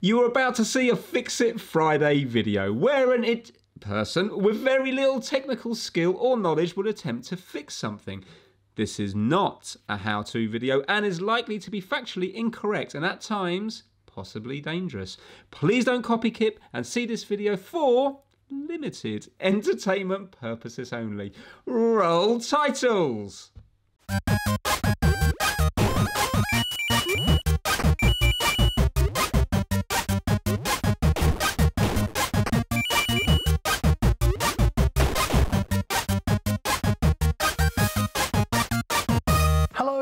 You are about to see a Fix It Friday video where an person with very little technical skill or knowledge would attempt to fix something. This is not a how-to video and is likely to be factually incorrect and at times possibly dangerous. Please don't copy Kip and see this video for limited entertainment purposes only. Roll titles!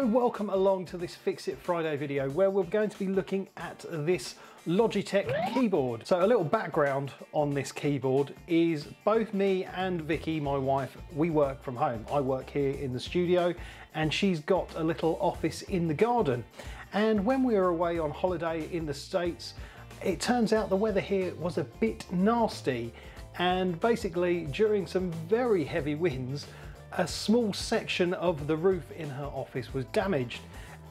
Welcome along to this Fix It Friday video where we're going to be looking at this Logitech keyboard. So a little background on this keyboard is both me and Vicky, my wife, we work from home. I work here in the studio and she's got a little office in the garden. And when we were away on holiday in the States, it turns out the weather here was a bit nasty. And basically during some very heavy winds, a small section of the roof in her office was damaged,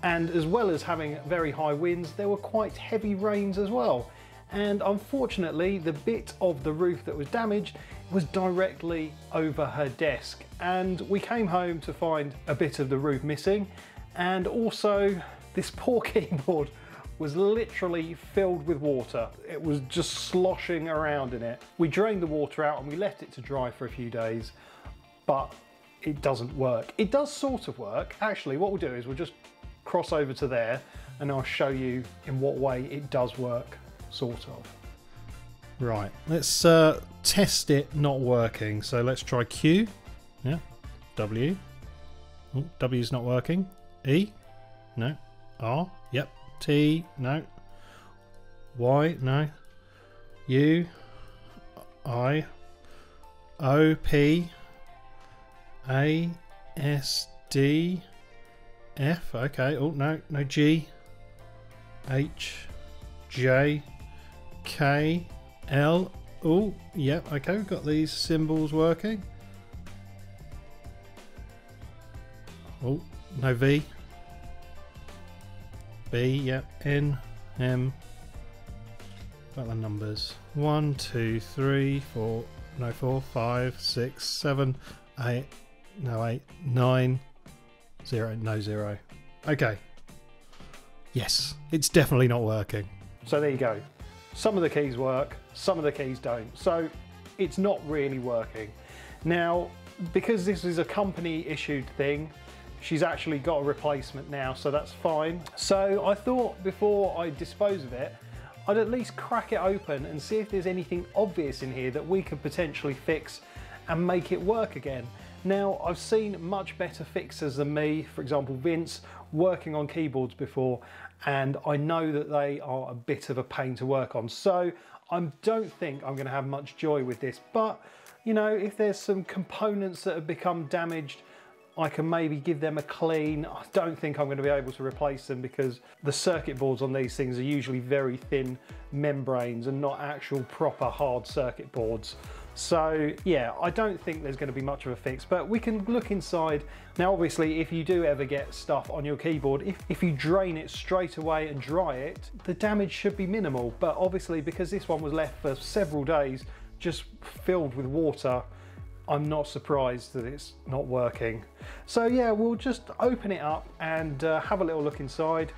and as well as having very high winds, there were quite heavy rains as well. And unfortunately, the bit of the roof that was damaged was directly over her desk, and we came home to find a bit of the roof missing, and also this poor keyboard was literally filled with water. It was just sloshing around in it. We drained the water out and we left it to dry for a few days, but it doesn't work. It does sort of work. Actually, what we'll do is we'll just cross over to there and I'll show you in what way it does work, sort of. Right, let's test it not working. So let's try Q, yeah, W. Oh, W's not working. E, no. R, yep. T, no. Y, no. U, I, O, P, A, S, D, F, okay, oh no, no, G, H, J, K, L, oh, yep, okay, we've got these symbols working. Oh, no V, B, yep, N, M, got the numbers, 1, 2, 3, 4, no, 4, 5, 6, 7, 8, no 8, 9, 0, no 0. Okay. Yes, it's definitely not working. So there you go. Some of the keys work, some of the keys don't. So it's not really working. Now, because this is a company issued thing, she's actually got a replacement now, so that's fine. So I thought before I dispose of it, I'd at least crack it open and see if there's anything obvious in here that we could potentially fix and make it work again. Now, I've seen much better fixers than me, for example Vince, working on keyboards before, and I know that they are a bit of a pain to work on, so I don't think I'm going to have much joy with this. But you know, if there's some components that have become damaged, I can maybe give them a clean. I don't think I'm going to be able to replace them because the circuit boards on these things are usually very thin membranes and not actual proper hard circuit boards. So yeah, I don't think there's going to be much of a fix, but we can look inside. Now obviously, if you do ever get stuff on your keyboard, if you drain it straight away and dry it, the damage should be minimal. But obviously, because this one was left for several days just filled with water, I'm not surprised that it's not working. So yeah, we'll just open it up and have a little look inside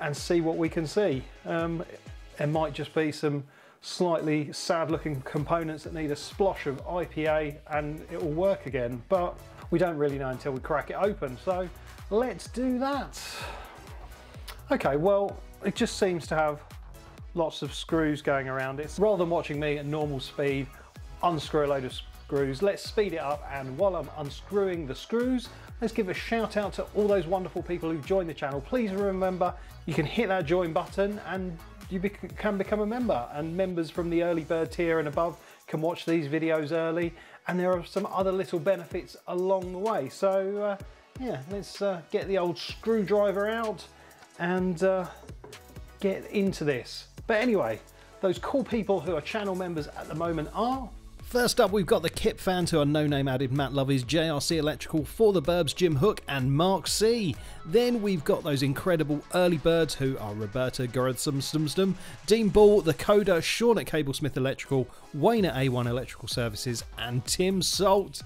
and see what we can see. There might just be some slightly sad looking components that need a splosh of IPA and it will work again, but we don't really know until we crack it open, so let's do that. Okay, well, it just seems to have lots of screws going around it. Rather than watching me at normal speed unscrew a load of screws, let's speed it up, and while I'm unscrewing the screws, let's give a shout out to all those wonderful people who've joined the channel. Please remember, you can hit that join button and you can become a member, and members from the early bird tier and above can watch these videos early, and there are some other little benefits along the way. So yeah, let's get the old screwdriver out and get into this. But anyway, those cool people who are channel members at the moment are First up, we've got the Kip fans who are No Name added, Matt Lovies, JRC Electrical, For the Burbs, Jim Hook and Mark C. Then we've got those incredible early birds who are Roberta Gorathsum, Dean Ball, The Coder, Sean at Cablesmith Electrical, Wayne at A1 Electrical Services and Tim Salt.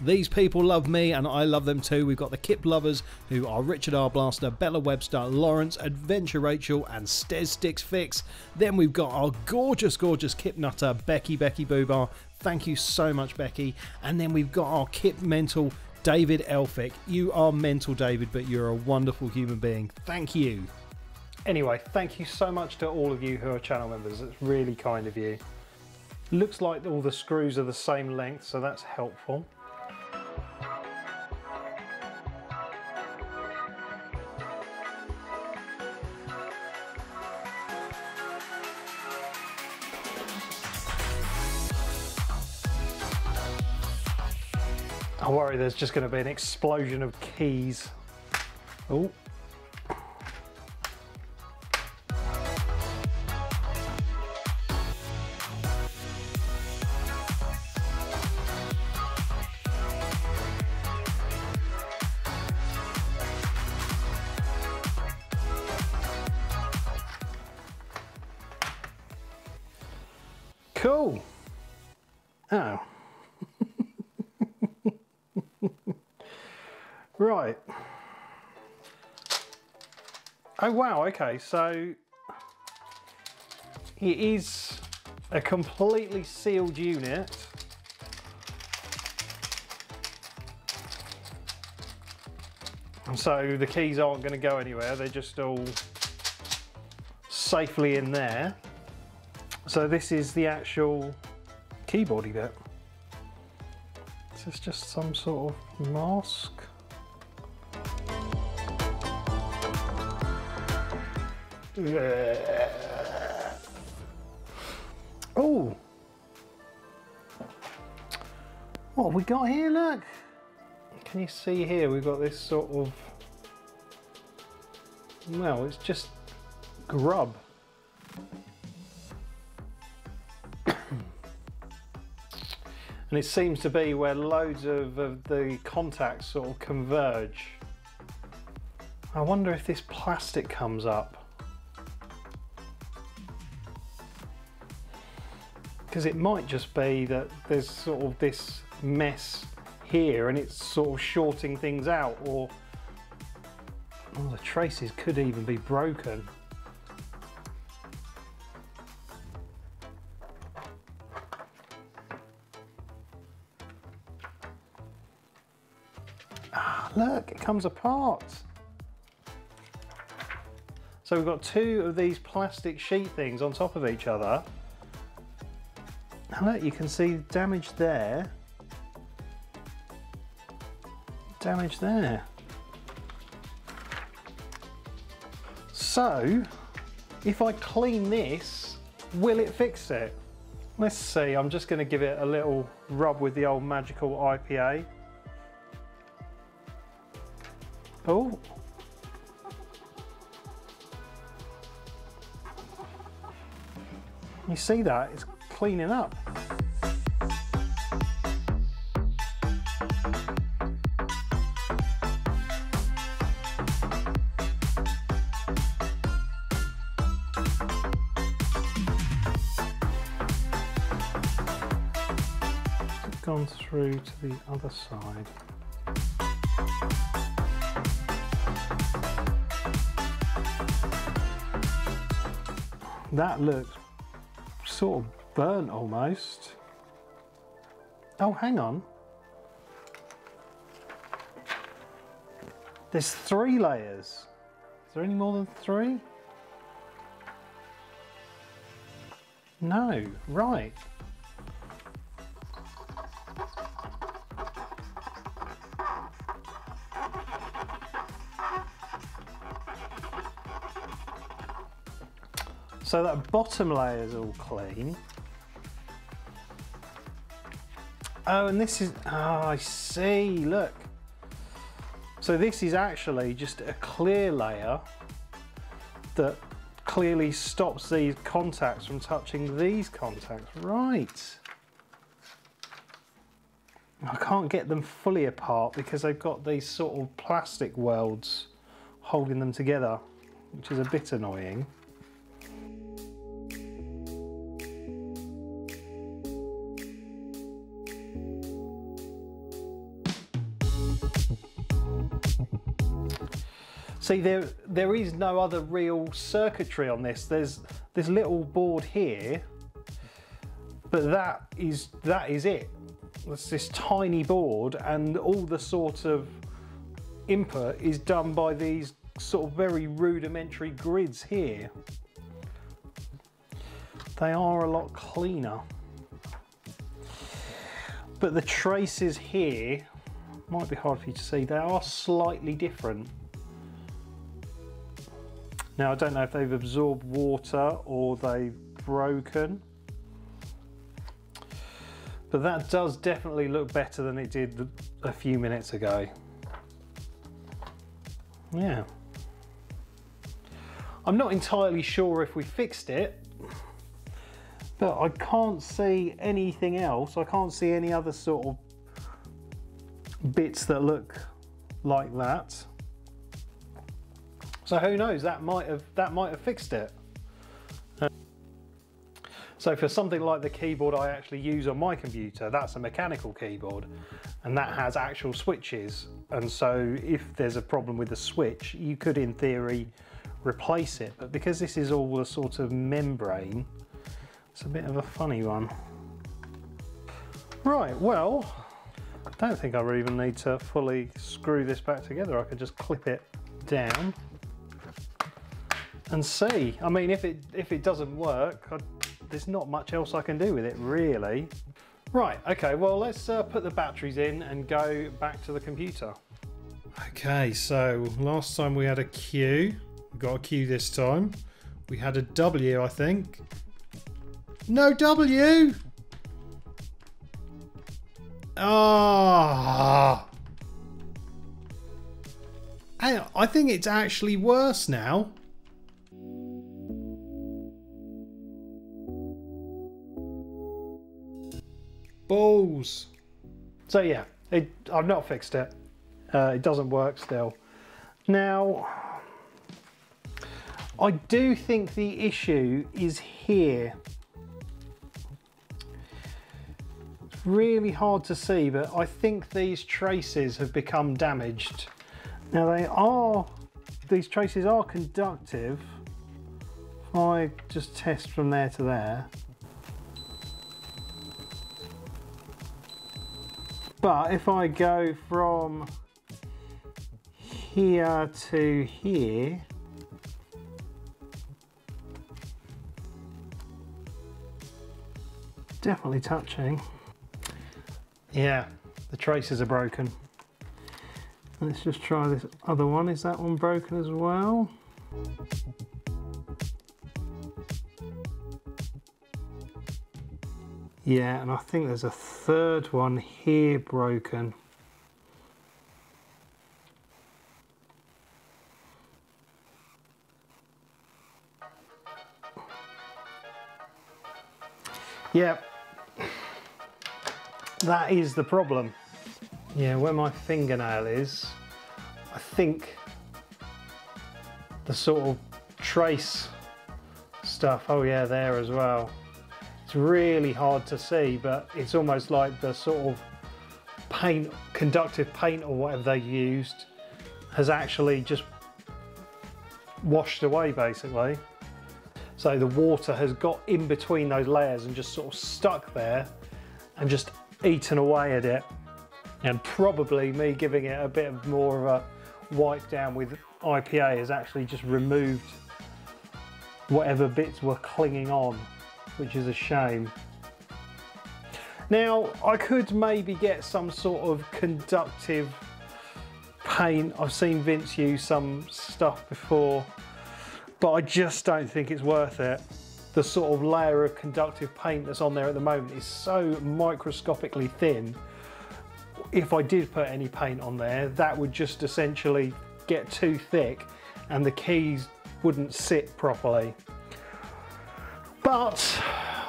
These people love me and I love them too. We've got the Kip lovers who are Richard R. Blaster, Bella Webster, Lawrence, Adventure Rachel and Stez Sticks Fix. Then we've got our gorgeous Kip nutter, Becky Boobar. Thank you so much, Becky. And then we've got our Kip mental, David Elphick. You are mental, David, but you're a wonderful human being. Thank you. Anyway, thank you so much to all of you who are channel members. It's really kind of you. Looks like all the screws are the same length, so that's helpful. I worry there's just going to be an explosion of keys. Oh. Cool. Oh. Right. Oh wow, okay, so it is a completely sealed unit. And so the keys aren't going to go anywhere, they're just all safely in there. So this is the actual keyboardy bit. This is just some sort of mask. Oh, what have we got here? Look, can you see here? We've got this sort of, well, it's just grub. And it seems to be where loads of the contacts sort of converge. I wonder if this plastic comes up. Because it might just be that there's sort of this mess here and it's sort of shorting things out, or oh, the traces could even be broken. Ah, look, it comes apart. So we've got two of these plastic sheet things on top of each other. And look, you can see damage there, damage there. So, if I clean this, will it fix it? Let's see, I'm just going to give it a little rub with the old magical IPA. Oh. You see that? It's cleaning up. Gone through to the other side. That looks sort of burnt almost. Oh, hang on. There's 3 layers. Is there any more than 3? No, right. So that bottom layer is all clean. Oh, and this is, oh, I see, look. So this is actually just a clear layer that clearly stops these contacts from touching these contacts. Right. I can't get them fully apart because they've got these sort of plastic welds holding them together, which is a bit annoying. See, there is no other real circuitry on this. There's this little board here, but that is it. It's this tiny board, and all the sort of input is done by these sort of very rudimentary grids here. They are a lot cleaner. But the traces here, might be hard for you to see, they are slightly different. Now, I don't know if they've absorbed water or they've broken, but that does definitely look better than it did a few minutes ago. Yeah. I'm not entirely sure if we fixed it, but I can't see anything else. I can't see any other sort of bits that look like that. So who knows, that might have fixed it. So for something like the keyboard I actually use on my computer, that's a mechanical keyboard, and that has actual switches. And so if there's a problem with the switch, you could in theory replace it. But because this is all a sort of membrane, it's a bit of a funny one. Right, well, I don't think I really even need to fully screw this back together. I could just clip it down and see. I mean, if it doesn't work, there's not much else I can do with it, really. Right, okay, well, let's put the batteries in and go back to the computer. Okay, so last time we had a Q. We got a Q this time. We had a W, I think. No W! Ah! I think it's actually worse now. Balls. So yeah, I've not fixed it. It doesn't work still. Now, I do think the issue is here. It's really hard to see, but I think these traces have become damaged. Now these traces are conductive. If I just test from there to there. But if I go from here to here, definitely touching. Yeah, the traces are broken. Let's just try this other one. Is that one broken as well? Yeah, and I think there's a third one here broken. Yeah, that is the problem. Yeah, where my fingernail is, I think the sort of trace stuff, oh yeah, there as well. It's really hard to see, but it's almost like the sort of paint, conductive paint or whatever they used has actually just washed away basically. So the water has got in between those layers and just sort of stuck there and just eaten away at it. And probably me giving it a bit of more of a wipe down with IPA has actually just removed whatever bits were clinging on, which is a shame. Now, I could maybe get some sort of conductive paint. I've seen Vince use some stuff before, but I just don't think it's worth it. The sort of layer of conductive paint that's on there at the moment is so microscopically thin. If I did put any paint on there, that would just essentially get too thick and the keys wouldn't sit properly. But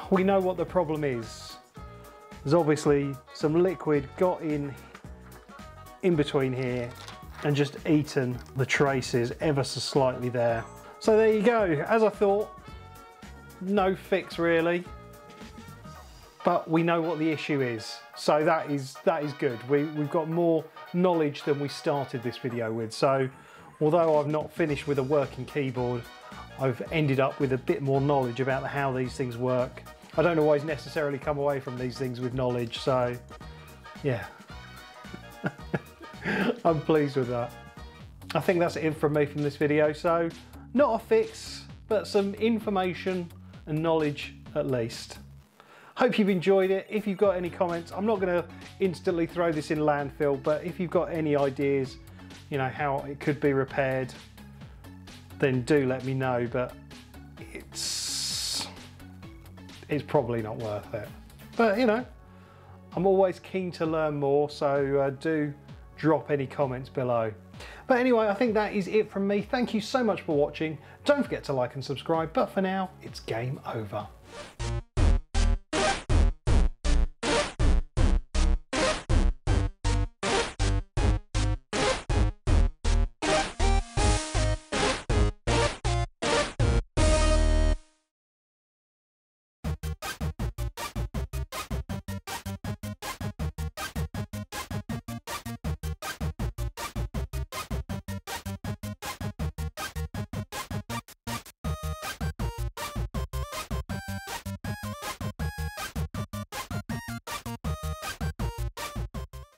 we know what the problem is. There's obviously some liquid got in between here and just eaten the traces ever so slightly there. So there you go. As I thought, no fix really, but we know what the issue is. So that is good. We've got more knowledge than we started this video with. So although I've not finished with a working keyboard, I've ended up with a bit more knowledge about how these things work. I don't always necessarily come away from these things with knowledge, so yeah. I'm pleased with that. I think that's it from me from this video. So not a fix, but some information and knowledge at least. Hope you've enjoyed it. If you've got any comments, I'm not going to instantly throw this in landfill, but if you've got any ideas, you know, how it could be repaired, then do let me know. But it's probably not worth it. But you know, I'm always keen to learn more, so do drop any comments below. But anyway, I think that is it from me. Thank you so much for watching. Don't forget to like and subscribe, but for now, it's game over.